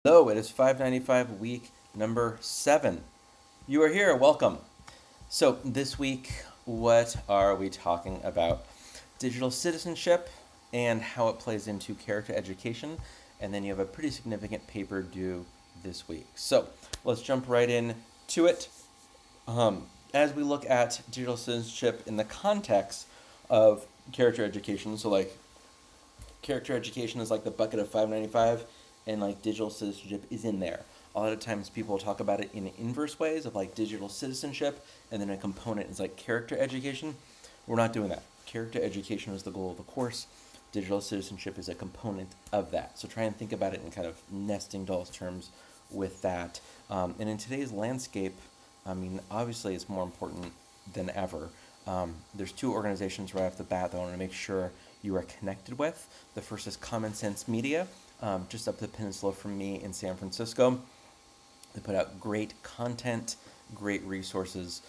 Hello, it is 595 week number 7. You are here, welcome. So, this week, what are we talking about? Digital citizenship and how it plays into character education. And then you have a pretty significant paper due this week. So, let's jump right in to it. As we look at digital citizenship in the context of character education, so like character education is like the bucket of 595 and like digital citizenship is in there. A lot of times people talk about it in inverse ways of like digital citizenship and then a component is like character education. We're not doing that. Character education is the goal of the course. Digital citizenship is a component of that. So try and think about it in kind of nesting dolls terms with that. And in today's landscape, I mean, obviously it's more important than ever. There's two organizations right off the bat that I want to make sure you are connected with. The first is Common Sense Media, just up the peninsula from me in San Francisco. They put out great content, great resources.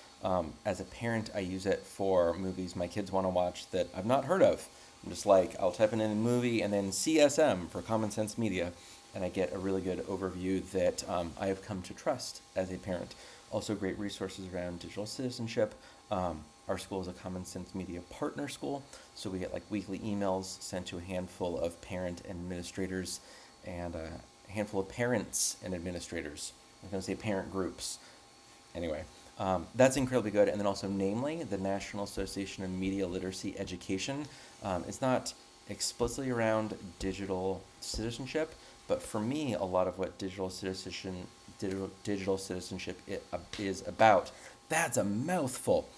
As a parent, I use it for movies my kids want to watch that I've not heard of. I'm just like, I'll type in a movie and then CSM for Common Sense Media, and I get a really good overview that I have come to trust as a parent. Also, great resources around digital citizenship. Our school is a Common Sense Media partner school, so we get like weekly emails sent to a handful of parent and administrators and a handful of parents and administrators. I was going to say parent groups. Anyway, that's incredibly good. And then also, namely, the National Association of Media Literacy Education. It's not explicitly around digital citizenship, but for me, a lot of what digital citizenship is about, that's a mouthful,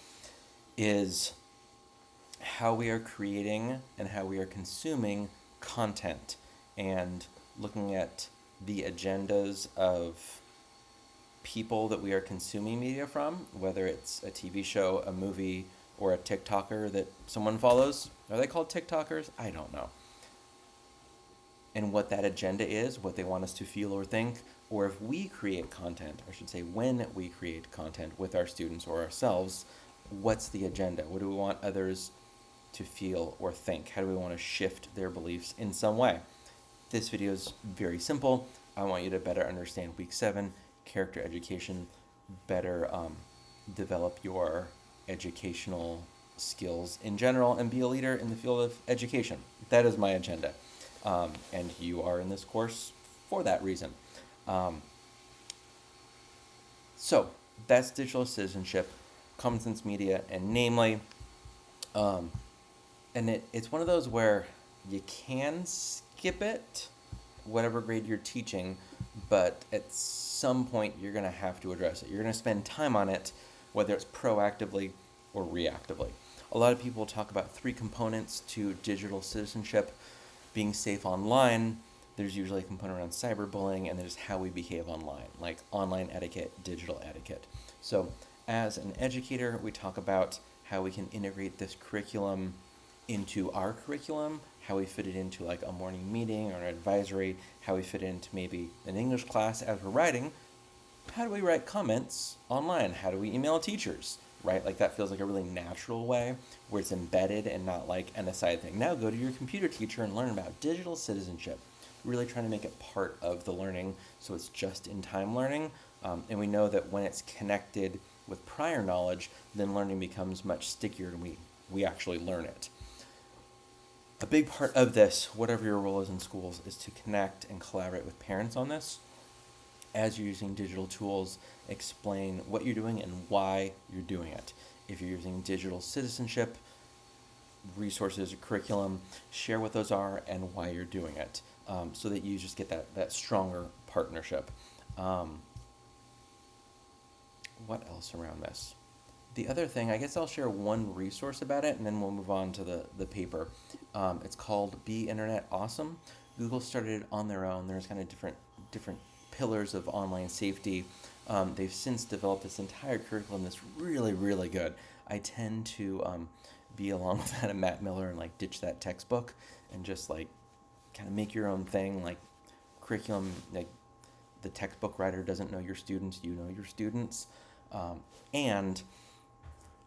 is how we are creating and how we are consuming content and looking at the agendas of people that we are consuming media from, whether it's a TV show, a movie, or a TikToker that someone follows. Are they called TikTokers? I don't know. And what that agenda is, what they want us to feel or think, or if we create content, I should say, when we create content with our students or ourselves, what's the agenda? What do we want others to feel or think? How do we want to shift their beliefs in some way? This video is very simple. I want you to better understand week 7, character education, better develop your educational skills in general, and be a leader in the field of education. That is my agenda. And you are in this course for that reason. Um, so that's digital citizenship, Common Sense Media, and namely, um, and it's one of those where you can skip it, whatever grade you're teaching, but at some point you're going to have to address it. You're going to spend time on it, whether it's proactively or reactively. A lot of people talk about 3 components to digital citizenship: being safe online. There's usually a component around cyberbullying, and there's how we behave online, like online etiquette, digital etiquette. So, as an educator, we talk about how we can integrate this curriculum into our curriculum, how we fit it into like a morning meeting or an advisory, how we fit it into maybe an English class as we're writing. How do we write comments online? How do we email teachers? Right? Like that feels like a really natural way where it's embedded and not like an aside thing. Now go to your computer teacher and learn about digital citizenship. Really trying to make it part of the learning so it's just in time learning. And we know that when it's connected with prior knowledge, then learning becomes much stickier and we actually learn it. A big part of this, whatever your role is in schools, is to connect and collaborate with parents on this. As you're using digital tools, explain what you're doing and why you're doing it. If you're using digital citizenship, resources or curriculum, share what those are and why you're doing it, so that you just get that stronger partnership. Um, what else around this? The other thing, I guess I'll share one resource about it and then we'll move on to the paper. It's called Be Internet Awesome. Google started it on their own. There's kind of different pillars of online safety. They've since developed this entire curriculum that's really, really good. I tend to be along with that and Matt Miller and like ditch that textbook and just like kind of make your own thing. Like curriculum, like the textbook writer doesn't know your students, you know your students. And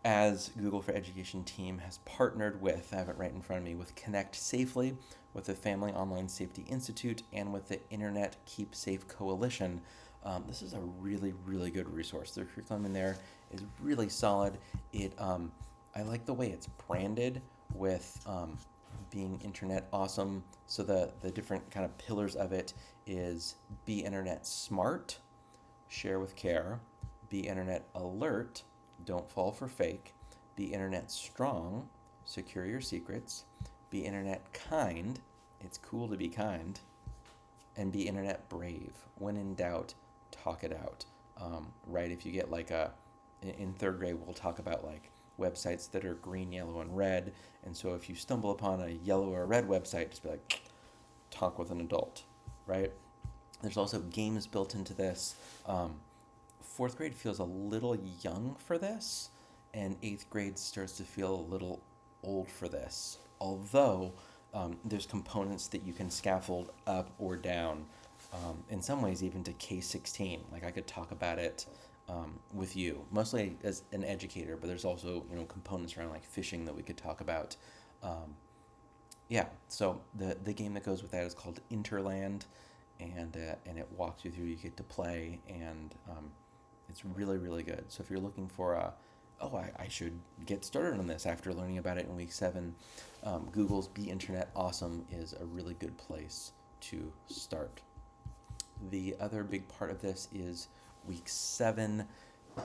as Google for Education team has partnered with, I have it right in front of me, with Connect Safely, with the Family Online Safety Institute, and with the Internet Keep Safe Coalition. This is a really, really good resource. The curriculum in there is really solid. I like the way it's branded with being internet awesome. So the different kind of pillars of it is be internet smart, share with care, be internet alert, don't fall for fake, be internet strong, secure your secrets, be internet kind, it's cool to be kind, and be internet brave. When in doubt, talk it out. Right? If you get like in third grade, we'll talk about like websites that are green, yellow, and red. And so if you stumble upon a yellow or red website, just be like, talk with an adult, right? There's also games built into this. Fourth grade feels a little young for this, and eighth grade starts to feel a little old for this. Although there's components that you can scaffold up or down, in some ways even to K-16. Like I could talk about it with you, mostly as an educator, but there's also components around like fishing that we could talk about. Yeah, so the game that goes with that is called Interland, and it walks you through. You get to play, and it's really, really good. So if you're looking for I should get started on this after learning about it in week 7, Google's Be Internet Awesome is a really good place to start. The other big part of this is week 7,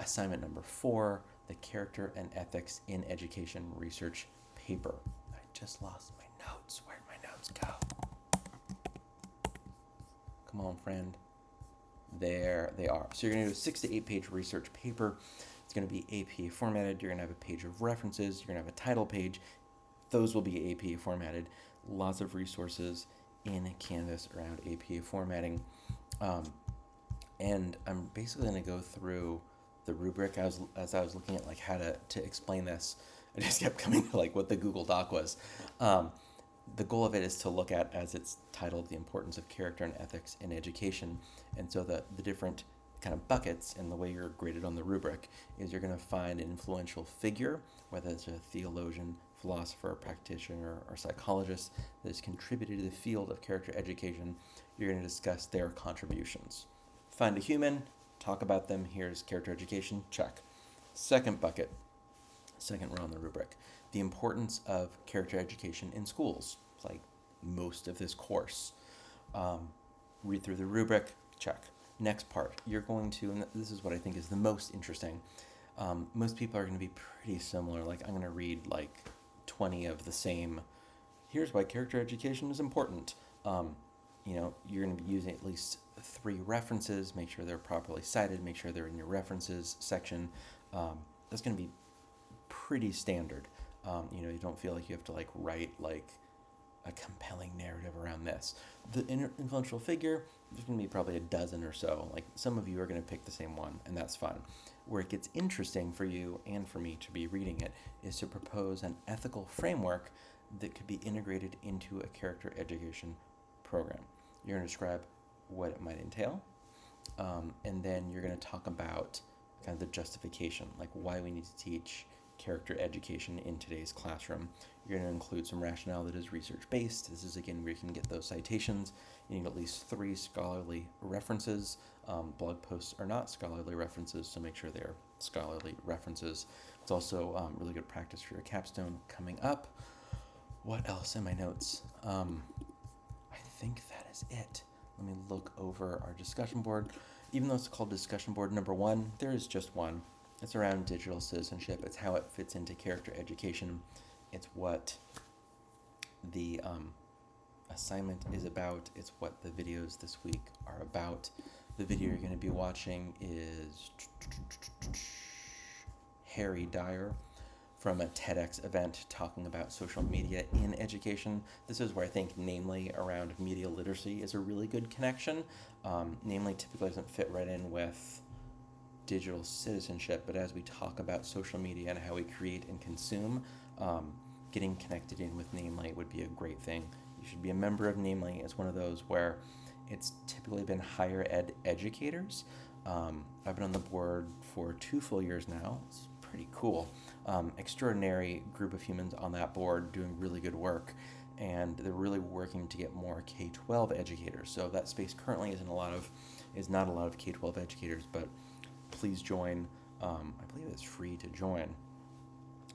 assignment number 4, the Character and Ethics in Education Research paper. I just lost my notes. Where'd my notes go? Come on, friend. There they are. So you're going to do a 6 to 8 page research paper. It's going to be APA formatted. You're going to have a page of references. You're going to have a title page. Those will be APA formatted. Lots of resources in Canvas around APA formatting. And I'm basically going to go through the rubric as I was looking at like how to explain this. I just kept coming to like what the Google Doc was. The goal of it is to look at, as it's titled, the importance of character and ethics in education. And so the different kind of buckets and the way you're graded on the rubric is you're going to find an influential figure, whether it's a theologian, philosopher, practitioner, or psychologist that has contributed to the field of character education. You're going to discuss their contributions. Find a human, talk about them. Here's character education, check. Second bucket, second row on the rubric, the importance of character education in schools. It's like most of this course. Read through the rubric, check. Next part, you're going to, and this is what I think is the most interesting, most people are going to be pretty similar. Like I'm going to read like 20 of the same, here's why character education is important. You're going to be using at least 3 references, make sure they're properly cited, make sure they're in your references section. That's going to be pretty standard. You don't feel like you have to like write like a compelling narrative around this. The influential figure, there's going to be probably a dozen or so. Like some of you are going to pick the same one, and that's fun. Where it gets interesting for you and for me to be reading it is to propose an ethical framework that could be integrated into a character education program. You're going to describe what it might entail, and then you're going to talk about kind of the justification, like why we need to teach character education in today's classroom. You're going to include some rationale that is research-based. This is, again, where you can get those citations. You need at least 3 scholarly references. Blog posts are not scholarly references, so make sure they're scholarly references. It's also really good practice for your capstone coming up. What else in my notes? I think that is it. Let me look over our discussion board. Even though it's called discussion board number 1, there is just one. It's around digital citizenship. It's how it fits into character education. It's what the assignment is about. It's what the videos this week are about. The video you're going to be watching is Harry Dyer from a TEDx event talking about social media in education. This is where I think Namely around media literacy is a really good connection. Namely typically doesn't fit right in with digital citizenship, but as we talk about social media and how we create and consume, getting connected in with Namely would be a great thing. You should be a member of Namely. It's one of those where it's typically been higher ed educators. I've been on the board for 2 full years now. It's pretty cool. extraordinary group of humans on that board doing really good work, and they're really working to get more K-12 educators. So that space currently is not a lot of K-12 educators, but please join. I believe it's free to join.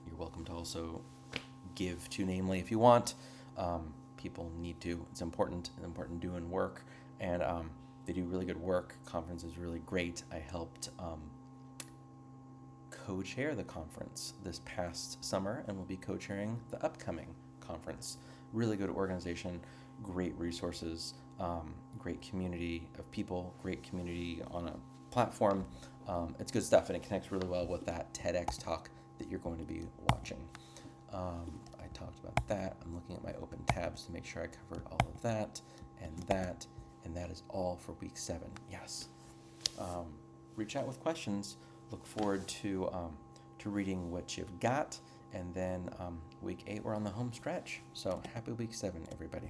You're welcome to also give to Namely if you want. People need to. It's important doing work, and they do really good work. Conference is really great. I helped co-chair the conference this past summer, and will be co-chairing the upcoming conference. Really good organization, great resources, great community of people, great community on a platform. It's good stuff, and it connects really well with that TEDx talk that you're going to be watching. I talked about that. I'm looking at my open tabs to make sure I covered all of that, and that is all for week 7. Yes. Reach out with questions. Look forward to reading what you've got, and then week 8 we're on the home stretch. So happy week 7, everybody.